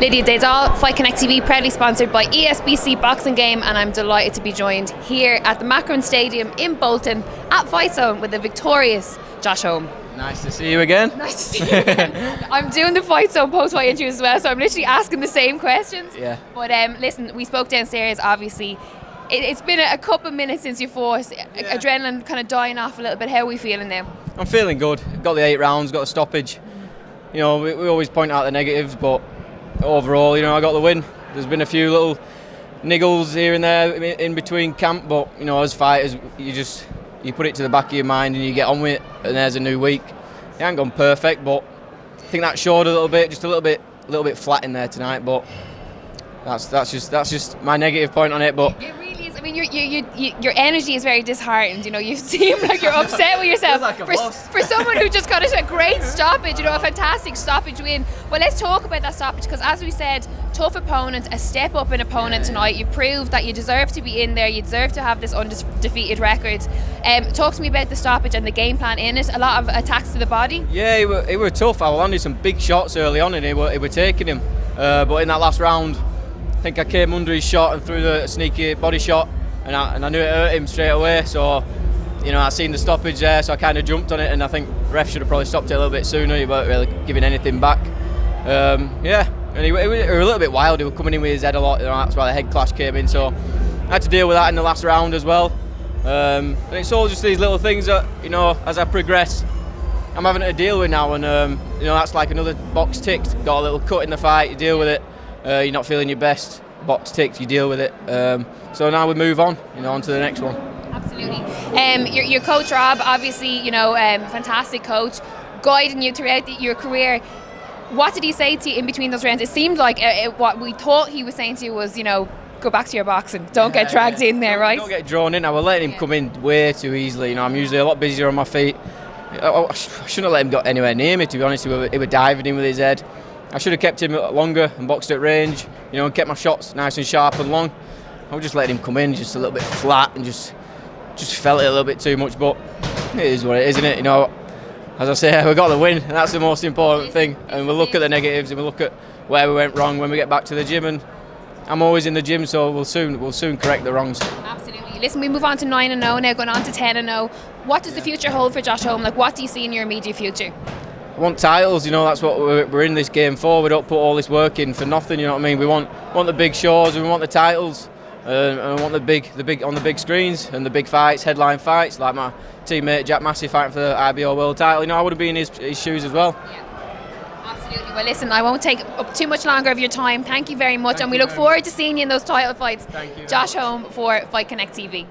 Lydia Des Dolles, Fight Connect TV, proudly sponsored by ESBC Boxing Game, and I'm delighted to be joined here at the Macron Stadium in Bolton at Fightzone with the victorious Josh Holmes. Nice to see you again. Nice to see you again. I'm doing the Fightzone post-fight interview as well, so I'm literally asking the same questions. Yeah. But listen, we spoke downstairs, obviously. It's been a couple of minutes since you fought. Yeah. Adrenaline kind of dying off a little bit. How are we feeling now? I'm feeling good. Got the 8 rounds, got the stoppage. You know, we always point out the negatives, but overall, you know, I got the win. There's been a few little niggles here and there in between camp, but you know, as fighters, you put it to the back of your mind and you get on with it. And there's a new week. It ain't gone perfect, but I think that showed a little bit, just a little bit flat in there tonight. But that's just my negative point on it. But it really is. I mean, your energy is very disheartened. You know, you seem like you're upset with yourself. Like for someone who just got a great stoppage, you know, a fantastic stoppage win. Well, let's talk about that stoppage, because as we said, tough opponent, a step up in opponent tonight. You proved that you deserve to be in there. You deserve to have this undefeated record. Talk to me about the stoppage and the game plan in it. A lot of attacks to the body. Yeah, it were tough. I landed some big shots early on, and it were taking him. But in that last round, I think I came under his shot and threw the sneaky body shot, and I knew it hurt him straight away. So, you know, I seen the stoppage there, so I kind of jumped on it, and I think the ref should have probably stopped it a little bit sooner. He weren't really giving anything back. Yeah, and he were a little bit wild. He was coming in with his head a lot. You know, that's why the head clash came in. So I had to deal with that in the last round as well. And it's all just these little things that, you know, as I progress, I'm having to deal with now. And you know, that's like another box ticked. Got a little cut in the fight, you deal with it. You're not feeling your best, box ticked, you deal with it. So now we move on, you know, on to the next one. Absolutely. Your coach Rob, obviously, you know, fantastic coach, guiding you throughout your career. What did he say to you in between those rounds? It seemed like what we thought he was saying to you was, you know, go back to your boxing. Don't get dragged in there, right? Don't get drawn in. I was letting him come in way too easily. You know, I'm usually a lot busier on my feet. I shouldn't have let him get anywhere near me, to be honest. He was diving in with his head. I should have kept him longer and boxed at range, you know, and kept my shots nice and sharp and long. I was just letting him come in just a little bit flat and just felt it a little bit too much, but it is what it is, isn't it? You know, as I say, we got the win, and that's the most important thing. And we'll look at the negatives and we'll look at where we went wrong when we get back to the gym. And I'm always in the gym, so we'll soon correct the wrongs. Absolutely. Listen, we move on to 9-0 now, going on to 10-0. What does the future hold for Josh Holmes? Like, what do you see in your immediate future? I want titles, you know. That's what we're in this game for. We don't put all this work in for nothing, you know what I mean. We want the big shows, we want the titles, and we want the big on the big screens and the big fights, headline fights, like my teammate Jack Massey fighting for the IBO World Title. You know, I would have been in his shoes as well. Yeah, absolutely. Well, listen, I won't take up too much longer of your time. Thank you very much, and we look forward to seeing you in those title fights. Thank you. Josh Holmes for Fight Connect TV.